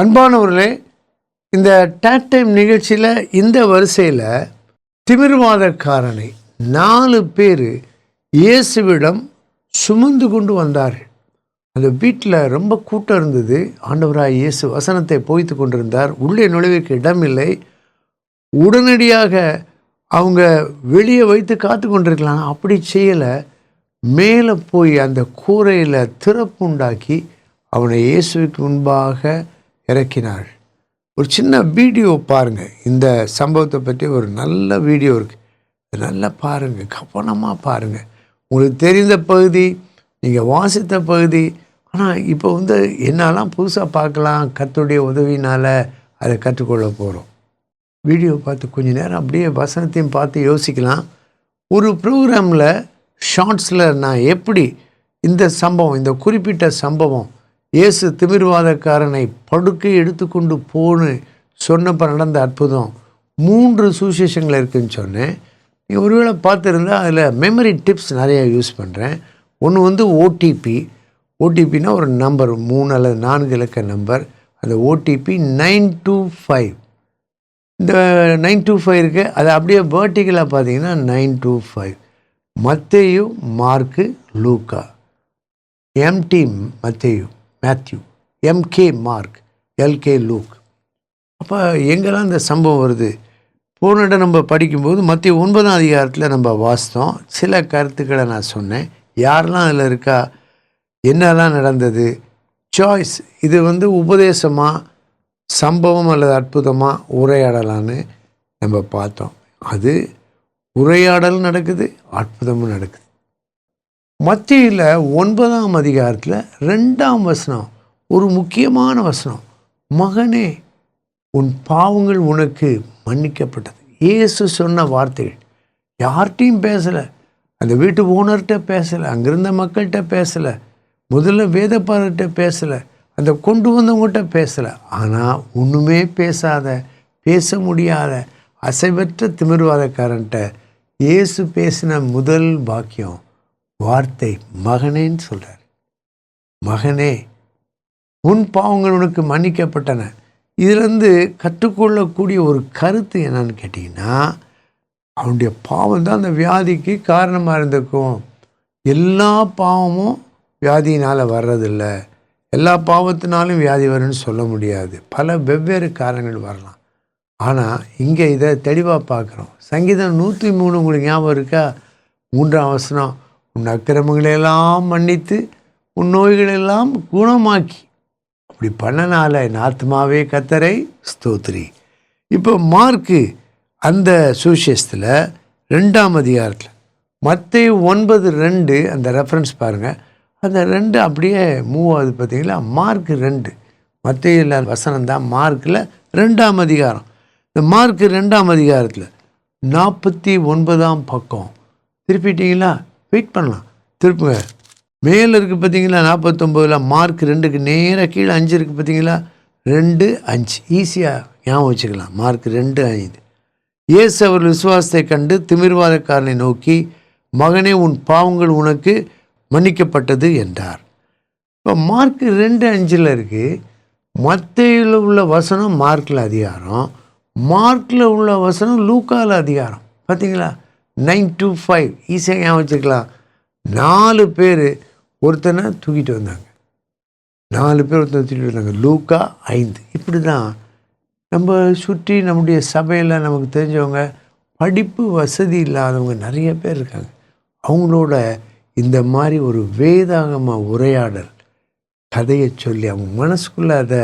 அன்பானவர்களே, இந்த dot time நிகழ்ச்சியில் இந்த வரிசையில் திமிர்வாதக்காரனை 4 பேர் இயேசுவிடம் சுமந்து கொண்டு வந்தார்கள். அந்த வீட்டில் ரொம்ப கூட்டம் இருந்தது. ஆண்டவராய் இயேசு வசனத்தை போய்த்து கொண்டிருந்தார். உள்ளே நுழைவுக்கு இடமில்லை. உடனடியாக அவங்க வெளியே வைத்து காத்து கொண்டிருக்கலாம். அப்படி செய்யலை. மேலே போய் அந்த கூரையில் திறப்பு உண்டாக்கி அவனை இயேசுவுக்கு முன்பாக இறக்கினாள். ஒரு சின்ன வீடியோ பாருங்கள். இந்த சம்பவத்தை பற்றி ஒரு நல்ல வீடியோ இருக்குது. நல்லா பாருங்கள், கவனமாக பாருங்கள். உங்களுக்கு தெரிந்த பகுதி, நீங்கள் வாசித்த பகுதி. ஆனால் இப்போ என்னெல்லாம் புதுசாக பார்க்கலாம். கர்த்தருடைய உதவினால் அதை கற்றுக்கொள்ள போகிறோம். வீடியோ பார்த்து கொஞ்சம் நேரம் அப்படியே வசனத்தையும் பார்த்து யோசிக்கலாம். ஒரு ப்ரோக்ராமில் ஷார்ட்ஸில் நான் எப்படி இந்த சம்பவம், இந்த குறிப்பிட்ட சம்பவம் இயேசு திமிர்வாதக்காரனை படுக்கை எடுத்துக்கொண்டு போன்னு சொன்னப்போ நடந்த அற்புதம் 3 சுவிசேஷங்கள் இருக்குதுன்னு சொன்னேன். நீங்கள் ஒருவேளை பார்த்துருந்தா அதில் மெமரி டிப்ஸ் நிறையா யூஸ் பண்ணுறேன். ஒன்று ஓடிபின்னா ஒரு நம்பர் 3 அல்லது 4 இலக்க நம்பர். அந்த ஓடிபி 925. இந்த 925 இருக்குது. அது அப்படியே வேர்ட்டிக்கலாக பார்த்தீங்கன்னா 925. மத்தேயு, மார்க்கு, லூக்கா. MT Matthew, MK Mark, LK Luke. அப்போ எங்கெல்லாம் இந்த சம்பவம் வருது? போன நம்ம படிக்கும்போது மத்திய 9ஆம் அதிகாரத்தில் நம்ம வாசித்தோம். சில கருத்துக்களை நான் சொன்னேன். யாரெல்லாம் அதில் இருக்கா, என்னெல்லாம் நடந்தது, சாய்ஸ், இது உபதேசமாக, சம்பவம் அல்லது அற்புதமாக, உரையாடலான்னு நம்ம பார்த்தோம். அது உரையாடலும் நடக்குது, அற்புதமும் நடக்குது. மத்தியில் 9ஆம் அதிகாரத்தில் 2ஆம் வசனம் ஒரு முக்கியமான வசனம். மகனே, உன் பாவங்கள் உனக்கு மன்னிக்கப்பட்டது. இயேசு சொன்ன வார்த்தைகள். யார்கிட்டையும் பேசலை. அந்த வீட்டு ஓனர்கிட்ட பேசலை, அங்கிருந்த மக்கள்கிட்ட பேசலை, முதல்ல வேதப்பாரர்கிட்ட பேசலை, அந்த கொண்டு வந்தவங்ககிட்ட பேசலை. ஆனால் ஒன்றுமே பேச முடியாத அசைவற்ற திமிர்வாதக்காரன்ட்ட இயேசு பேசின முதல் வாக்கியம், வார்த்தை மகனேன்னு சொல்கிறார். மகனே, உன் பாவங்கள் உனக்கு மன்னிக்கப்பட்டன. இதிலிருந்து கற்றுக்கொள்ளக்கூடிய ஒரு கருத்து என்னன்னு கேட்டிங்கன்னா, அவனுடைய பாவம் தான் அந்த வியாதிக்கு காரணமாக இருந்திருக்கும். எல்லா பாவமும் வியாதியினால் வர்றதில்லை. எல்லா பாவத்தினாலும் வியாதி வரும்னு சொல்ல முடியாது. பல வெவ்வேறு காரணங்கள் வரலாம். ஆனால் இங்கே இதை தெளிவாக பார்க்குறோம். சங்கீதம் 103 உங்களுக்கு ஞாபகம் இருக்கா? 3ஆம் வசனம், உன் அக்கிரமங்களெல்லாம் மன்னித்து உன் நோய்களெல்லாம் குணமாக்கி. அப்படி பண்ணனால என் ஆத்மாவே கர்த்தரை ஸ்தோத்திரி. இப்போ மார்க்கு அந்த சுவிசேஷத்தில் 2ஆம் அதிகாரத்தில் மத்தேயு 9:2 அந்த ரெஃபரன்ஸ் பாருங்கள். அந்த 2 அப்படியே மூவ் ஆகுது பார்த்தீங்களா? மார்க்கு 2, மத்தேயுல வசனம் தான். மார்க்கில் 2ஆம் அதிகாரம். இந்த மார்க்கு 2ஆம் அதிகாரத்தில் 49ஆம் பக்கம். திருப்பிட்டீங்களா? வெயிட் பண்ணலாம், திருப்புங்க. மேலே இருக்குது பார்த்தீங்களா? 49. மார்க் 2க்கு நேராக கீழே 5 இருக்குது பார்த்தீங்களா? 2:5 ஈஸியாக ஞாபகம் வச்சுக்கலாம். மார்க் 2:5. இயேசு அவர் விசுவாசத்தை கண்டு திமிர்வாதக்காரனை நோக்கி, மகனே, உன் பாவங்கள் உனக்கு மன்னிக்கப்பட்டது என்றார். இப்போ மார்க் 2:5 இருக்குது. மத்தேயுல உள்ள வசனம் மார்க்கில் அதிகாரம், மார்க்கில் உள்ள வசனம் லூக்காவில் அதிகாரம். பார்த்தீங்களா? 925 ஈஸியாக ஞாபகம் வச்சுக்கலாம். 4 பேர் ஒருத்தனை தூக்கிட்டு வந்தாங்க. 4 பேர் ஒருத்தனை தூக்கிட்டு வந்தாங்க. லூக்கா 5. இப்படி தான் நம்ம சுற்றி நம்முடைய சபையில் நமக்கு தெரிஞ்சவங்க, படிப்பு வசதி இல்லாதவங்க நிறைய பேர் இருக்காங்க. அவங்களோட இந்த மாதிரி ஒரு வேதாகம உரையாடல் கதையை சொல்லி அவங்க மனசுக்குள்ளே அதை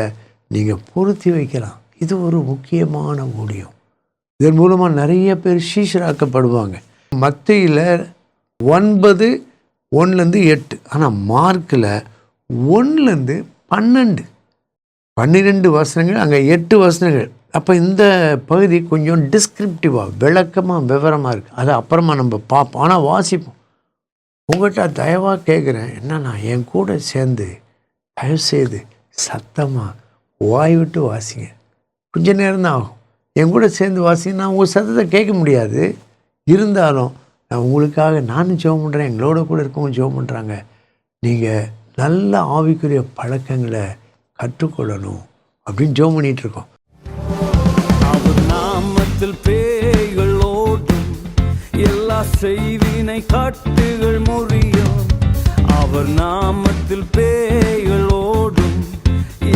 நீங்கள் பொருத்தி வைக்கலாம். இது ஒரு முக்கியமான ஊழியம். இதன் மூலமாக நிறைய பேர் சீஷராக்கப்படுவாங்க. மத்தேயுல 9:1-8. ஆனால் மார்க்கில் 1-12 12 வசனங்கள், அங்கே 8 வசனங்கள். அப்போ இந்த பகுதி கொஞ்சம் டிஸ்கிரிப்டிவாக, விளக்கமாக, விவரமாக இருக்குது. அது அப்புறமா நம்ம பார்ப்போம். ஆனால் வாசிப்போம். உங்கள்கிட்ட தயவாக கேட்குறேன், என்னன்னா என் கூட சேர்ந்து தயவுசெய்து சத்தமாக வாய் விட்டு வாசிங்க. கொஞ்ச நேரம் தான் ஆகும். என் கூட சேர்ந்து வாசிங்க. நான் உங்கள் சத்தத்தை கேட்க முடியாது. இருந்தாலும் நான் உங்களுக்காக நானும் ஜெபம் பண்ணுறேன், எங்களோட கூட இருக்கவங்க ஜெபம் பண்ணுறாங்க. நீங்கள் நல்ல ஆவிக்குரிய பழக்கங்களை கற்றுக்கொள்ளணும். அப்படின்னு ஜெபம் பண்ணிட்டு இருக்கோம். அவர் நாமத்தில் பேய்கள் ஓடும், எல்லா செய்வினை காட்டுகள் முறியும். அவர் நாமத்தில் பேய்கள் ஓடும்,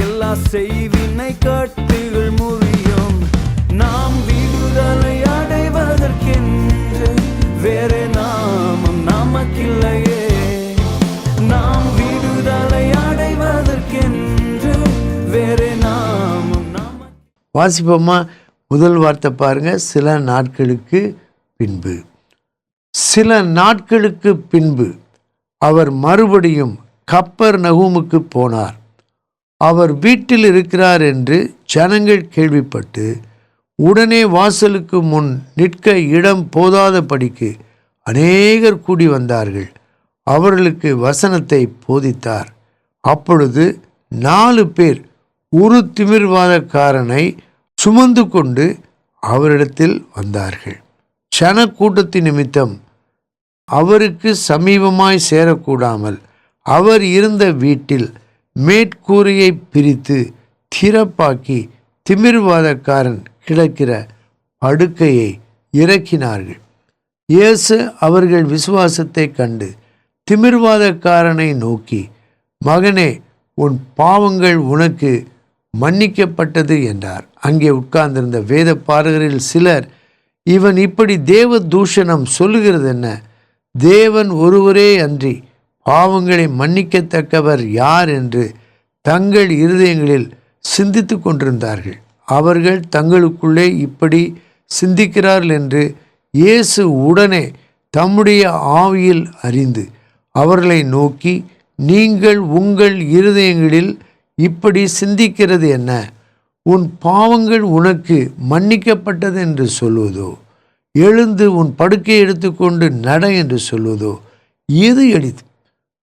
எல்லா செய்வினை காட்டுகள் முறியும். நாம் விடுதலை அடைவதற்கென்று வேறு நாமம் நமக்கில்லையே. நாம் விடுதலை அடைவதற்கென்று வேறு நாமம் வாசிப்போமா? முதல் வார்த்தை பாருங்க, சில நாட்களுக்கு பின்பு. சில நாட்களுக்கு பின்பு அவர் மறுபடியும் கப்பர்நகூமுக்கு போனார். அவர் வீட்டில் இருக்கிறார் என்று ஜனங்கள் கேள்விப்பட்டு உடனே வாசலுக்கு முன் நிற்க இடம் போதாதபடிக்கு அநேகர் கூடி வந்தார்கள். அவர்களுக்கு வசனத்தை போதித்தார். அப்பொழுது 4 பேர் ஒரு திமிர்வாதக்காரனை சுமந்து கொண்டு அவரிடத்தில் வந்தார்கள். ஜனக்கூட்டத்தின் நிமித்தம் அவருக்கு சமீபமாய் சேரக்கூடாமல் அவர் இருந்த வீட்டில் மேற்கூரையை பிரித்து திறப்பாக்கி திமிர்வாதக்காரன் கிடக்கிற படுக்கையை இறக்கினார்கள். இயேசு அவர்கள் விசுவாசத்தை கண்டு திமிர்வாதக்காரனை நோக்கி, மகனே, உன் பாவங்கள் உனக்கு மன்னிக்கப்பட்டது என்றார். அங்கே உட்கார்ந்திருந்த வேதபாரகரில் சிலர், இவன் இப்படி தேவ தூஷணம் சொல்லுகிறது என்ன? தேவன் ஒருவரே அன்றி பாவங்களை மன்னிக்கத்தக்கவர் யார் என்று தங்கள் இருதயங்களில் சிந்தித்து கொண்டிருந்தார்கள். அவர்கள் தங்களுக்குள்ளே இப்படி சிந்திக்கிறார்கள் என்று இயேசு உடனே தம்முடைய ஆவியில் அறிந்து அவர்களை நோக்கி, நீங்கள் உங்கள் இருதயங்களில் இப்படி சிந்திக்கிறது என்ன? உன் பாவங்கள் உனக்கு மன்னிக்கப்பட்டது என்று சொல்வதோ, எழுந்து உன் படுக்கையை எடுத்துக்கொண்டு நட என்று சொல்வதோ எது எளிது?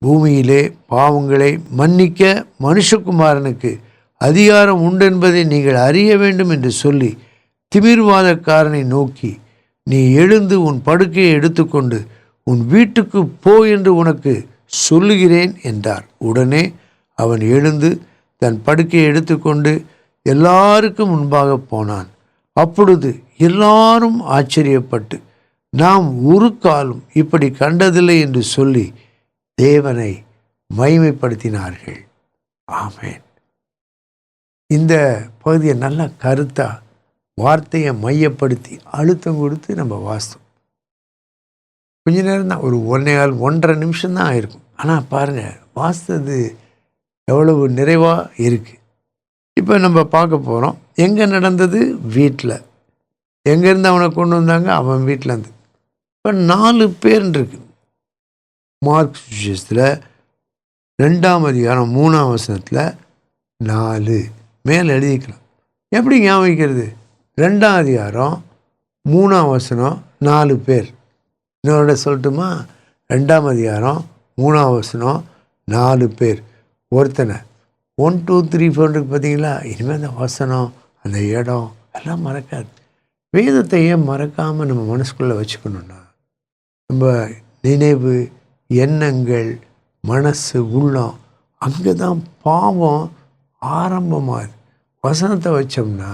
பூமியிலே பாவங்களை மன்னிக்க மனுஷகுமாரனுக்கு அதிகாரம் உண்டென்பதை நீங்கள் அறிய வேண்டும் என்று சொல்லி திமிர்வாதக்காரனை நோக்கி, நீ எழுந்து உன் படுக்கையை எடுத்துக்கொண்டு உன் வீட்டுக்கு போ என்று உனக்கு சொல்லுகிறேன் என்றார். உடனே அவன் எழுந்து தன் படுக்கையை எடுத்துக்கொண்டு எல்லாருக்கும் முன்பாக போனான். அப்பொழுது எல்லாரும் ஆச்சரியப்பட்டு, நாம் ஒரு காலம் இப்படி கண்டதில்லை என்று சொல்லி தேவனை மகிமைப்படுத்தினார்கள். ஆமென். இந்த பகுதியை நல்லா கருத்தா வார்த்தையை மையப்படுத்தி அழுத்தம் கொடுத்து நம்ம வாசித்தோம். கொஞ்ச நேரம் தான், ஒரு 1.5 நிமிஷம் தான் ஆயிருக்கும். ஆனால் பாருங்கள், வாசித்தது எவ்வளவு நிறைவாக இருக்குது. இப்போ நம்ம பார்க்க போகிறோம். எங்கே நடந்தது? வீட்டில். எங்கேருந்து அவனை கொண்டு வந்தாங்க? அவன் வீட்டிலேருந்து. இப்போ 4 பேர் இருக்கு. மார்க் சுவிசேஷத்தில் 2ஆம் அதிகாரம் 3ஆம் வசனத்தில் 4 மேலே எழுதிக்கலாம். எப்படி ஞாபகிக்கிறது? 2ஆம் அதிகாரம் 3ஆம் வசனம் 4 பேர். இன்னொரு சொல்லட்டுமா? 2ஆம் அதிகாரம் 3ஆம் வசனம் 4 பேர். ஒருத்தனை 1 2 3 4 பார்த்தீங்களா? இனிமேல் அந்த வசனம், அந்த இடம் எல்லாம் மறக்காது. வேதத்தை ஏன் மறக்காமல் நம்ம மனசுக்குள்ளே வச்சுக்கணுன்னா, நம்ம நினைவு, எண்ணங்கள், மனசு, உள்ளம், அங்கே தான் பாவம் ஆரம்பமாகுது. வசனத்தை வச்சோம்னா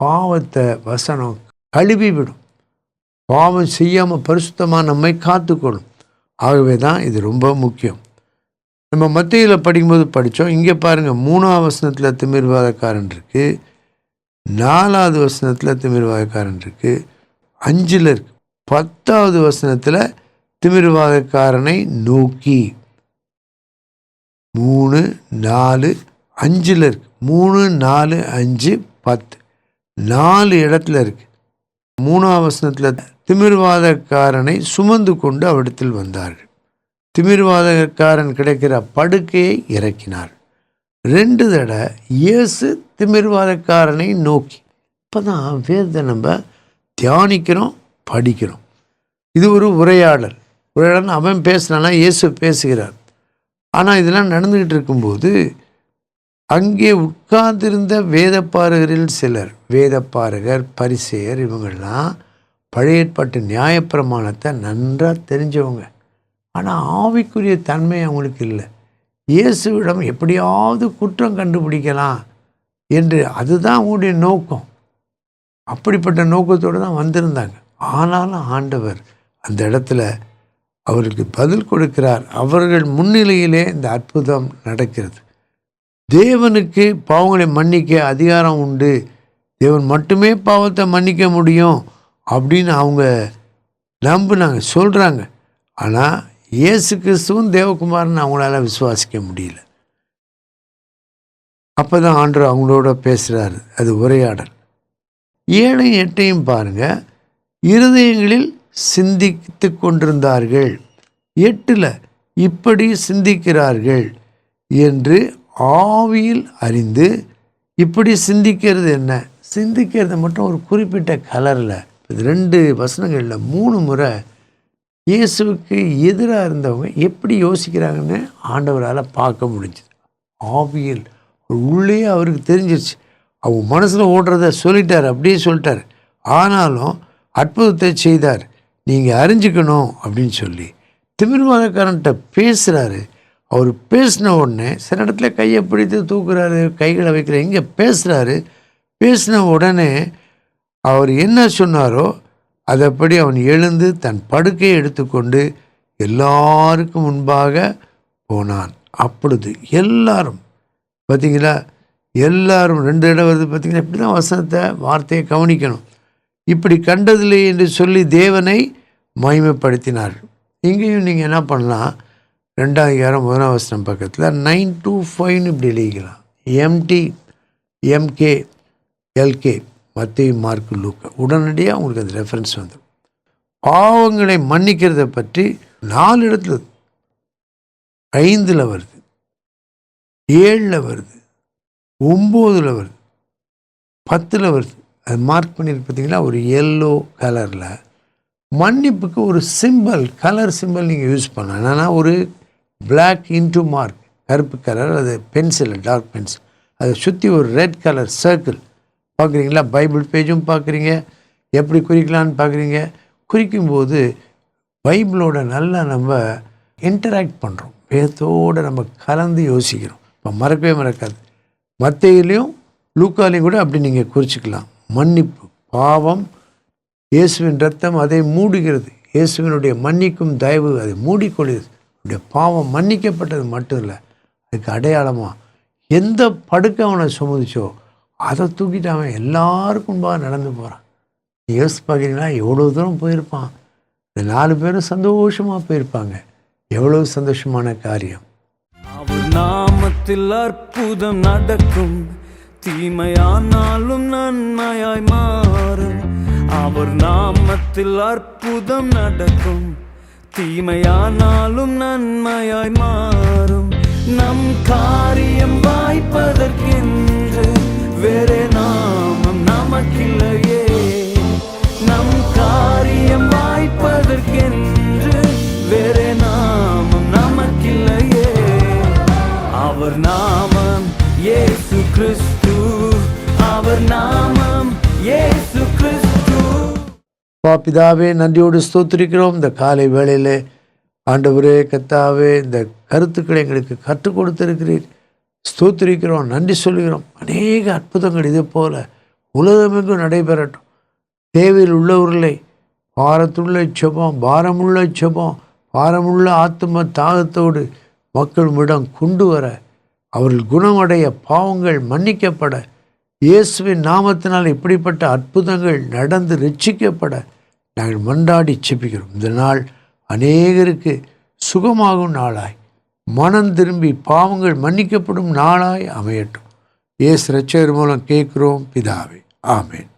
பாவத்தை வசனம் கழுவி விடும். பாவம் செய்யாமல் பரிசுத்தமாக நம்மை காத்துக்கொள்ளும். ஆகவே தான் இது ரொம்ப முக்கியம். நம்ம மத்தேயுவில் படிக்கும்போது படித்தோம். இங்கே பாருங்கள், 3ஆம் வசனத்தில் திமிர்வாதக்காரன் இருக்குது, 4ஆவது வசனத்தில் திமிர்வாதக்காரன் இருக்குது, 5ல் இருக்குது, 10ஆவது வசனத்தில் திமிர்வாதக்காரனை நோக்கி 3 4 5ல் இருக்குது. 3 4 5 10 4 இடத்துல இருக்குது. 3ஆம் வசனத்தில் திமிர்வாதக்காரனை சுமந்து கொண்டு அவரிடத்தில் வந்தார்கள். திமிர்வாதக்காரன் கிடைக்கிற படுக்கையை இறக்கினார். 2 தடவை இயேசு திமிர்வாதக்காரனை நோக்கி. இப்போ தான் வேதத்தை நம்ம தியானிக்கிறோம், படிக்கிறோம். இது ஒரு உரையாடல். அவன் பேசுனானா இயேசு பேசுகிறார். ஆனால் இதெல்லாம் நடந்துக்கிட்டு இருக்கும்போது அங்கே உட்கார்ந்திருந்த வேதப்பாரகரில் சிலர், வேதப்பாரகர், பரிசேயர், இவங்கெல்லாம் பழைய ஏற்பாட்டு நியாயப்பிரமாணத்தை நன்றாக தெரிஞ்சவங்க. ஆனால் ஆவிக்குரிய தன்மை அவங்களுக்கு இல்லை. இயேசுவிடம் எப்படியாவது குற்றம் கண்டுபிடிக்கலாம், என்று அதுதான் அவங்களுடைய நோக்கம். அப்படிப்பட்ட நோக்கத்தோடு தான் வந்திருந்தாங்க. ஆனாலும் ஆண்டவர் அந்த இடத்துல அவருக்கு பதில் கொடுக்கிறார். அவர்கள் முன்னிலையிலே இந்த அற்புதம் நடக்கிறது. தேவனுக்கு பாவங்களை மன்னிக்க அதிகாரம் உண்டு, தேவன் மட்டுமே பாவத்தை மன்னிக்க முடியும் அப்படின்னு அவங்க நம்பினாங்க, சொல்கிறாங்க. ஆனால் இயேசு கிறிஸ்துவும் தேவகுமாரன் அவங்களால விசுவாசிக்க முடியல. அப்போ தான் ஆண்டவர் அவங்களோட பேசுகிறாரு. அது உரையாடல். 7 8 பாருங்கள். இருதயங்களில் சிந்தித்து கொண்டிருந்தார்கள். 8 இப்படி சிந்திக்கிறார்கள் என்று ஆவியில் அறிந்து. இப்படி சிந்திக்கிறது என்ன? சிந்திக்கிறது மட்டும் ஒரு குறிப்பிட்ட கலரில் 2 வசனங்களில் 3 முறை இயேசுவுக்கு எதிராக இருந்தவங்க எப்படி யோசிக்கிறாங்கன்னு ஆண்டவரால் பார்க்க முடிஞ்சுது. ஆவியில் உள்ளே அவருக்கு தெரிஞ்சிருச்சு. அவங்க மனசில் ஓடுறத சொல்லிட்டார், அப்படியே சொல்லிட்டார். ஆனாலும் அற்புதத்தை செய்தார், நீங்கள் அறிஞ்சிக்கணும் அப்படின்னு சொல்லி திமிர்வாதக்காரன்ட்ட பேசுகிறாரு. அவர் பேசின உடனே சில இடத்துல கையை பிடித்து தூக்குறாரு, கைகளை வைக்கிற, இங்கே பேசுகிறாரு. பேசின உடனே அவர் என்ன சொன்னாரோ அதைப்படி அவன் எழுந்து தன் படுக்கையை எடுத்துக்கொண்டு எல்லாருக்கும் முன்பாக போனான். அப்பொழுது எல்லாரும், பார்த்தீங்களா, எல்லாரும் 2 இடம் வருது பார்த்தீங்கன்னா. இப்படி தான் வசனத்தை வார்த்தையை கவனிக்கணும். இப்படி கண்டதில்லை என்று சொல்லி தேவனை மகிமைப்படுத்தினார்கள். இங்கேயும் நீங்கள் என்ன பண்ணலாம், 2ஆம் அதிகாரம் 1ஆம் வசனம் பக்கத்தில் 9 to 5 இப்படி எழுதிக்கலாம். MT MK LK மத்தேயு மார்க்கு லூக்கா. உடனடியாக உங்களுக்கு அந்த ரெஃபரன்ஸ் வந்துடும். பாவங்களை மன்னிக்கிறத பற்றி 4 இடத்துல, 5 வருது, 7 வருது, 9 வருது, 10 வருது. அது மார்க் பண்ணியிருக்கு பார்த்தீங்களா, ஒரு எல்லோ கலரில். மன்னிப்புக்கு ஒரு சிம்பிள், கலர் சிம்பிள் நீங்கள் யூஸ் பண்ணலாம். என்னென்னா ஒரு பிளாக் இன்டு மார்க், கருப்பு கலர், அது பென்சில், டார்க் பென்சில், அதை சுற்றி ஒரு ரெட் கலர் சர்க்கிள் பார்க்குறீங்களா. பைபிள் பேஜும் பார்க்குறீங்க, எப்படி குறிக்கலான்னு பார்க்குறீங்க. குறிக்கும்போது பைபிளோட நல்லா நம்ம இன்டராக்ட் பண்ணுறோம், வேதத்தோடு நம்ம கலந்து யோசிக்கிறோம். இப்போ மறக்கவே மறக்காது. மத்தேயுலையும் லூக்காலையும் கூட அப்படி நீங்கள் குறிச்சிக்கலாம். மன்னிப்பு, பாவம், இயேசுவின் இரத்தம் அதை மூடுகிறது. இயேசுவினுடைய மன்னிக்கும் தயவு அதை மூடிக்கொள்கிறது. அவனுடைய பாவம் மன்னிக்கப்பட்டது மட்டும் இல்லை, அதுக்கு அடையாளமாக எந்த படுக்கை அவனை சுமதிச்சோ அதை தூக்கிட்டு அவன் எல்லாருக்கும் நடந்து போகிறான். யோசிச்சு பார்க்குறீங்களா, எவ்வளோ தூரம் போயிருப்பான். இந்த 4 பேரும் சந்தோஷமாக போயிருப்பாங்க. எவ்வளவு சந்தோஷமான காரியம். அவர் நாமத்தில் அற்புதம் நடக்கும், தீமையானாலும் நன்மையாய் மாறும். அவர் நாமத்தில் அற்புதம் நடக்கும், தீமையானாலும் நன்மையாய் மாறும். நம் காரியம் வாய்ப்பதற்கென்று வேறே நாமம் நமக்கில்லையே. நம் காரியம் வாய்ப்பதற்கென்று வேறே நாமம் நமக்கில்லையே. அவர் நாமம் இயேசு கிறிஸ்து, அவர் நாமம் இயேசு கிறிஸ்து. பிதாவே, நன்றியோடு ஸ்தோத்திரிக்கிறோம். இந்த காலை வேளையில் ஆண்டவரே, கர்த்தாவே, இந்த கருத்துக்களை எங்களுக்கு கற்றுக் கொடுத்திருக்கிறீர். ஸ்தோத்திரிக்கிறோம், நன்றி சொல்கிறோம். அநேக அற்புதங்கள் இது போல உலகமெங்கும் நடைபெறட்டும். தேவையில் உள்ளவர்களை பாரத்துள்ள செபம், பாரமுள்ள செபம், பாரமுள்ள ஆத்தும தாகத்தோடு மக்களிடம் கொண்டு வர, அவர்கள் குணமடைய, பாவங்கள் மன்னிக்கப்பட, இயேசுவின் நாமத்தினால் இப்படிப்பட்ட அற்புதங்கள் நடந்து ரட்சிக்கப்பட நாங்கள் மன்றாடி செபிக்கிறோம். இந்த நாள் அநேகருக்கு சுகமாகும் நாளாய், மனம் திரும்பி பாவங்கள் மன்னிக்கப்படும் நாளாய் அமையட்டும். இயேசு இரட்சகர் மூலம் கேட்கிறோம் பிதாவே, ஆமென்.